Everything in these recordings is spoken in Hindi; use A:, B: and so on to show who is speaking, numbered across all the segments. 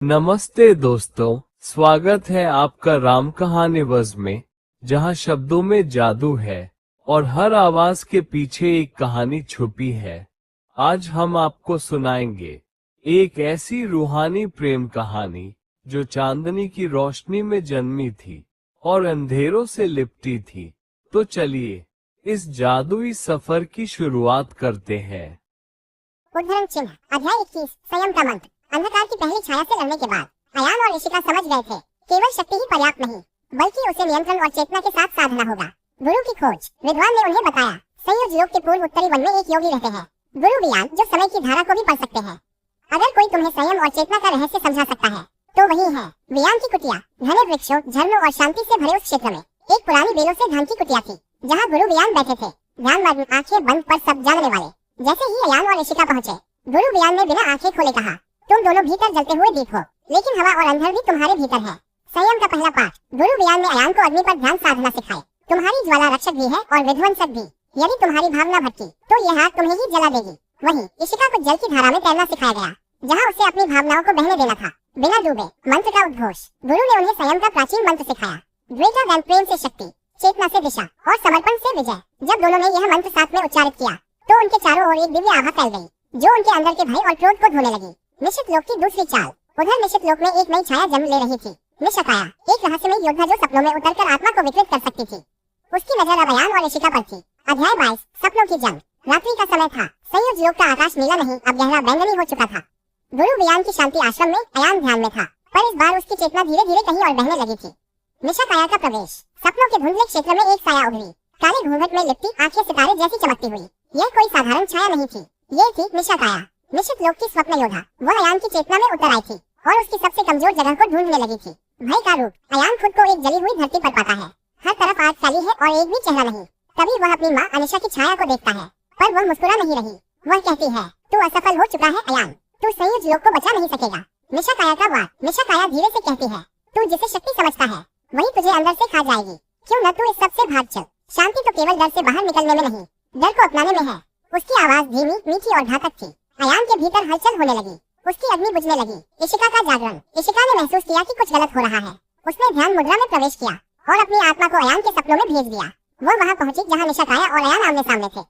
A: नमस्ते दोस्तों, स्वागत है आपका राम कहानी बज़ में, जहां शब्दों में जादू है और हर आवाज के पीछे एक कहानी छुपी है। आज हम आपको सुनाएंगे एक ऐसी रूहानी प्रेम कहानी जो चांदनी की रोशनी में जन्मी थी और अंधेरों से लिपटी थी। तो चलिए इस जादुई सफर की शुरुआत करते हैं।
B: उद्धरण चिन्ह अध्याय 21 संयम का मंत्र। अंधकार की पहली छाया से लड़ने के बाद अयान और ऋषिका समझ गए थे केवल शक्ति ही पर्याप्त नहीं, बल्कि उसे नियंत्रण और चेतना के साथ साधना होगा। गुरु की खोज। विद्वान ने उन्हें बताया, संयुज योग के पूर्व उत्तरी वन में एक योगी रहते हैं, गुरु बियान, जो समय की धारा को भी पढ़ सकते हैं। अगर कोई तुम्हें संयम और चेतना का रहस्य समझा सकता है तो वही है। बियान की कुटिया घने वृक्षों, झरनों और शांति से भरे उस क्षेत्र में एक पुरानी बेलों से ढकी कुटिया थी, जहाँ गुरु बियान बैठे थे, ध्यान मग्न, आंखें बंद पर सब जानने वाले। जैसे ही अयान और ऋषिका पहुंचे, गुरु बियान ने बिना आंखें खोले कहा, तुम दोनों भीतर जलते हुए दीप हो, लेकिन हवा और अंधर भी तुम्हारे भीतर है। संयम का पहला पाठ। गुरु बियान ने अयान को अग्नि पर ध्यान साधना सिखाई। तुम्हारी ज्वाला रक्षक भी है और विध्वंसक भी। यदि तुम्हारी भावना भटकी तो यह आग तुम्हें ही जला देगी। वहीं ऋषिका को जल की धारा में तैरना सिखाया गया, जहाँ उसे अपनी भावनाओं को बहने देना था, बिना डूबे। मंत्र का उद्घोष। गुरु ने उन्हें संयम का प्राचीन मंत्र सिखाया, ग्रेटर देन प्रेम से शक्ति, चेतना से दिशा और समर्पण से विजय। जब दोनों ने यह मंत्र साथ में उच्चारित किया तो उनके चारों ओर एक दिव्य आभा फैल गई, जो उनके अंदर के भय और क्रोध को धोने लगी। निश्चित लोक की दूसरी चाल। उधर निश्चित लोक में एक नई छाया जन्म ले रही थी, निशकाया, एक रहस्यमय योद्धा जो सपनों में उतरकर आत्मा को विकृत कर सकती थी। उसकी नजर अब अयान और ऋषिका पर थी। अध्याय 22 सपनों की जंग। रात्रि का समय था। संयुज योग का आकाश नीला नहीं, अब गहरा बैंगनी हो चुका था। गुरु बियान की शांति आश्रम में अयान ध्यान में था, पर इस बार उसकी चेतना धीरे धीरे कहीं और बहने लगी थी। निशकाया का प्रवेश। सपनों के धुंधले क्षेत्र में एक साया उभरी, काले घूंघट में लिपटी, आंखें सितारे जैसी चमकती हुई। यह कोई साधारण छाया नहीं थी, ये थी निशकाया, निश्चित लोक की स्वप्न योद्धा। वह अयान की चेतना में उतर आई थी और उसकी सबसे कमजोर जगह को ढूंढने लगी थी। भय का रूप। अयान खुद को एक जली हुई धरती पर पाता है, हर तरफ आग फैली है और एक भी चेहरा नहीं। तभी वह अपनी माँ अनिशा की छाया को देखता है, पर वह मुस्कुरा नहीं रही। वह कहती है, तू असफल हो चुका है अयान, तू संयुज लोक को बचा नहीं सकेगा। निशकाया का वार। निशकाया धीरे से कहती है, तू जिसे शक्ति समझता है वही तुझे अंदर से खा जाएगी। क्यों न तू इस सब से भाग चल। शांति तो केवल डर से बाहर निकलने में नहीं, डर को अपनाने में है। उसकी आवाज धीमी, मीठी और घातक थी। अयान के भीतर हलचल होने लगी, उसकी अग्नि बुझने लगी। ऋषिका का जागरण। ऋषिका ने महसूस किया कि कुछ गलत हो रहा है। उसने ध्यान मुद्रा में प्रवेश किया और अपनी आत्मा को अयान के सपनों में भेज दिया। वह वहां पहुंची जहां निशकाया और अयान आमने सामने थे।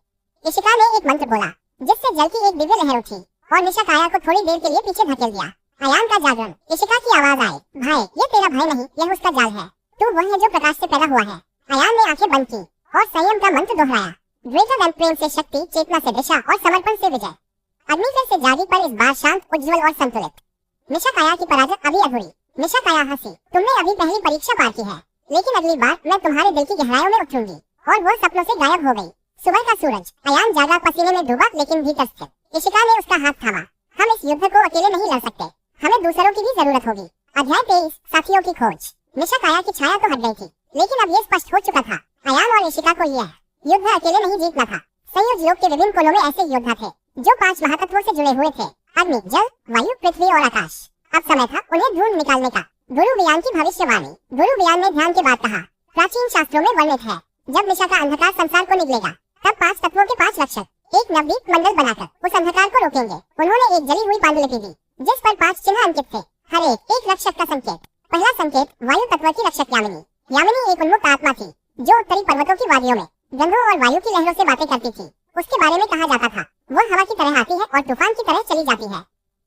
B: ऋषिका ने एक मंत्र बोला, जिससे जल की एक दिव्य लहर उठी और निशकाया को थोड़ी देर के लिए पीछे धकेल दिया। अयान का जागरण। ऋषिका की आवाज आई, भाई, ये तेरा भय नहीं, यह उसका जाल है। तू वह है जो प्रकाश से पैदा हुआ है। अयान ने आंखें बंद की और संयम का मंत्र दोहराया, ग्रेटर देन प्रेम से शक्ति, चेतना से दिशा और समर्पण से विजय। अग्नि फिर से जागी, पर इस बार शांत, उज्जवल और संतुलित। निशकाया की पराजय अभी अधूरी। निशकाया हंसी, तुमने अभी पहली परीक्षा पार की है, लेकिन अगली बार मैं तुम्हारे दिल की गहराइयों में उतरूंगी। और वह सपनों से गायब हो गई। सुबह का सूरज। अयान जागा, पसीने में डूबा, लेकिन भीतर स्थिर। ऋषिका ने उसका हाथ थामा। हम इस युद्ध को अकेले नहीं लड़ सकते, हमें दूसरों की भी जरूरत होगी। अध्याय 23 साथियों की खोज। निशकाया की छाया तो हट गई थी, लेकिन अब ये स्पष्ट हो चुका था, अयान और ऋषिका को यह युद्ध अकेले नहीं जीतना था। संयुज योग के विभिन्न कोनों में ऐसे योद्धा थे जो 5 महातत्वों से जुड़े हुए थे, अग्नि, जल, वायु, पृथ्वी और आकाश। अब समय था उन्हें ढूंढ निकालने का। गुरु बियान की भविष्यवाणी। गुरु बियान ने ध्यान के बाद कहा, प्राचीन शास्त्रों में वर्णित है, जब निशा का अंधकार संसार को निगलेगा, तब 5 तत्वों के 5 रक्षक एक नवदीप मंडल बनाकर उस अंधकार को रोकेंगे। उन्होंने एक जली हुई पांडुलिपि दी, जिस पर 5 चिन्ह अंकित थे, हर एक रक्षक का संकेत। पहला संकेत, वायु तत्व की रक्षक यामिनी। यामिनी एक उन्मुक्त आत्मा थी, जो उत्तरी पर्वतों की वादियों में गंधों और वायु की लहरों से बातें करती थी। उसके बारे में कहा जाता था, वह हवा की तरह आती है और तूफान की तरह चली जाती है।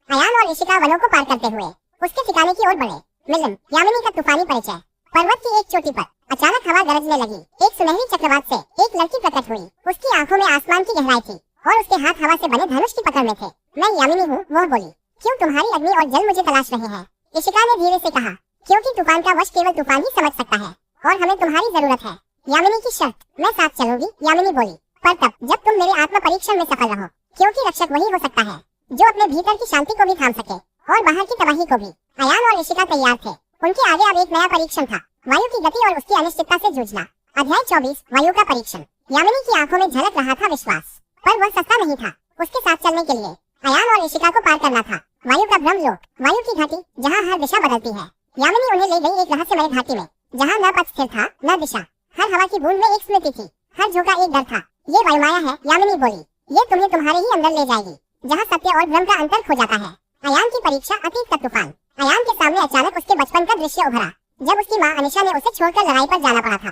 B: अयान और ऋषिका वनों को पार करते हुए उसके ठिकाने की ओर बढ़े। मिलन, यामिनी का तूफानी परिचय। पर्वत की एक चोटी पर अचानक हवा गरजने लगी। एक सुनहरी चक्रवात से एक लड़की प्रकट हुई। उसकी आंखों में आसमान की गहराई थी और उसके हाथ हवा से बने धनुष की पकड़ में थे। मैं यामिनी हूँ, वह बोली। क्यों तुम्हारी अग्नि और जल मुझे तलाश रहे हैं? ऋषिका ने धीरे से कहा, क्योंकि तूफान का वश केवल तूफान ही समझ सकता है और हमें तुम्हारी जरूरत है। यामिनी की शर्त, मैं साथ चलूंगी, यामिनी बोली, पर तब जब तुम मेरे आत्मा परीक्षण में सफल रहो, क्योंकि रक्षक वही हो सकता है जो अपने भीतर की शांति को भी थाम सके और बाहर की तबाही को भी। अयान और ऋषिका तैयार थे। उनके आगे अब एक नया परीक्षण था, वायु की गति और उसकी अनिश्चितता से जूझना। अध्याय 24 वायु का परीक्षण। यामिनी की आंखों में झलक रहा था विश्वास, पर वह सस्ता नहीं था। उसके साथ चलने के लिए अयान और ऋषिका को पार करना था। वायु का ब्रह्मलोक, वायु की घाटी, जहाँ हर दिशा बदलती है। यामिनी उन्हें ले गई एक रहस्यमय घाटी में, जहाँ न पथ स्थिर था, न दिशा। हर हवा की बूंद में एक स्मृति थी, हर झोंका एक डर था। ये वायुमाया है, यामिनी बोली, ये तुम्हें तुम्हारे ही अंदर ले जाएगी, जहाँ सत्य और भ्रम का अंतर खो जाता है। अयान की परीक्षा, अतीत का तूफान। अयान के सामने अचानक उसके बचपन का दृश्य उभरा, जब उसकी माँ अनिशा ने उसे छोड़कर लड़ाई पर जाना पड़ा था।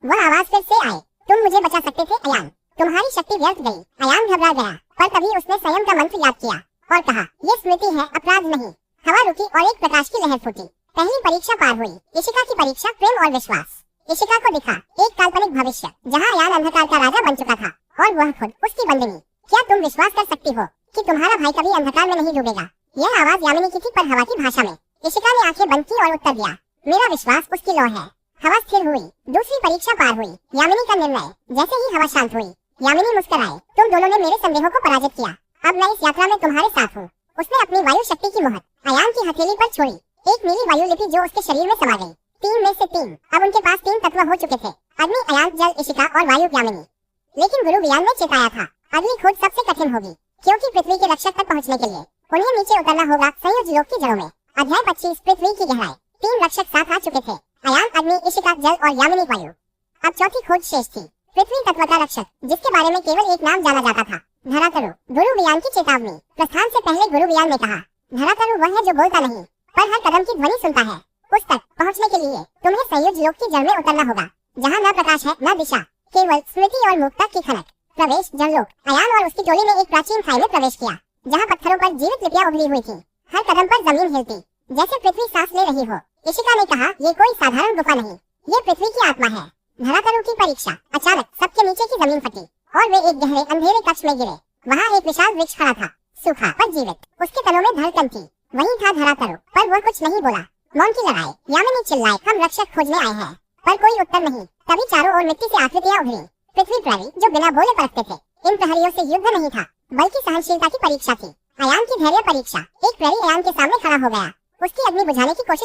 B: वह आवाज फिर से आई, तुम मुझे बचा सकते थे अयान, तुम्हारी शक्ति व्यर्थ गई। अयान घबरा गया, पर तभी उसने संयम का मंत्र याद किया और कहा, ये स्मृति है, अपराध नहीं। हवा रुकी और एक प्रकाश की लहर फूटी। पहली परीक्षा पार हुई। इशिका की परीक्षा प्रेम और विश्वास। इशिका को दिखा एक काल्पनिक भविष्य, जहाँ अयान अंधकार का राजा बन चुका था और वह खुद उसकी बंदनी। क्या तुम विश्वास कर सकती हो कि तुम्हारा भाई कभी अंधकार में नहीं डूबेगा? यह आवाज यामिनी की थी, पर हवा की भाषा में। इशिका ने आंखें बंद की और उत्तर दिया, मेरा विश्वास उसकी लौ है। हवा स्थिर हुई। दूसरी परीक्षा पार हुई। यामिनी का निर्णय। जैसे ही हवा शांत हुई, यामिनी मुस्कुराई, तुम दोनों ने मेरे संदेहों को पराजित किया, अब मैं इस यात्रा में तुम्हारे साथ हूँ। उसने अपनी वायु शक्ति की मुहर अयान की हथेली पर छोड़ी, एक नीली वायु लिपि जो उसके शरीर में समा गई। 3 में से 3। अब उनके पास 3 तत्व हो चुके थे, अग्नि, अयान, जल, इशिका और वायु यामिनी। लेकिन गुरु बियान ने चेताया था, अगली खोज सबसे कठिन होगी, क्योंकि पृथ्वी के रक्षक तक पहुंचने के लिए उन्हें नीचे उतरना होगा, संयोज लोक की जड़ों में। अध्याय 25, पृथ्वी की गहराई। 3 रक्षक साथ आ चुके थे, अयान, अग्नि, इशिका, जल और यामिनी वायु। अब चौथी खोज शेष थी, पृथ्वी तत्व का रक्षक, जिसके बारे में केवल एक नाम जाना जाता था, धरातरु। गुरु बियान की चेतावनी। प्रस्थान से पहले गुरु बियान ने कहा, धरातरु वह है जो बोलता नहीं, पर हर कदम की ध्वनि सुनता है। उस तक पहुंचने के लिए तुम्हें संयुज लोक की जड़ में उतरना होगा, जहाँ न प्रकाश है न दिशा, केवल स्मृति और मूर्खता की खनक। प्रवेश जललोक। अयान और उसकी टोली ने एक प्राचीन खाई में प्रवेश किया, जहाँ पत्थरों पर जीवित लिपियां उभरी हुई थी। हर कदम पर जमीन हिलती, जैसे पृथ्वी सांस ले रही हो। इशिका ने कहा, ये कोई साधारण गुफा नहीं, ये पृथ्वी की आत्मा है। धरातरु की परीक्षा। अचानक सबके नीचे की जमीन फटी और वे एक गहरे अंधेरे कक्ष में गिरे। वहाँ एक विशाल वृक्ष खड़ा था, सूखा पर जीवित। उसके तनों में धड़कन थी। वही था धरातरु, पर वह कुछ नहीं बोला। मौन की लड़ाई। यामिनी चिल्लाई, हम रक्षक खोजने आए हैं, पर कोई उत्तर नहीं। तभी चारों ओर मिट्टी से आकृतियां उभरी। पृथ्वी प्रहरी जो बिना बोले परखते थे। इन प्रहरियों से युद्ध नहीं था, बल्कि सहनशीलता की परीक्षा थी। अयान की धैर्य परीक्षा। एक प्रहरी अयान के सामने खड़ा हो गया। उसकी अग्नि बुझाने की कोशिश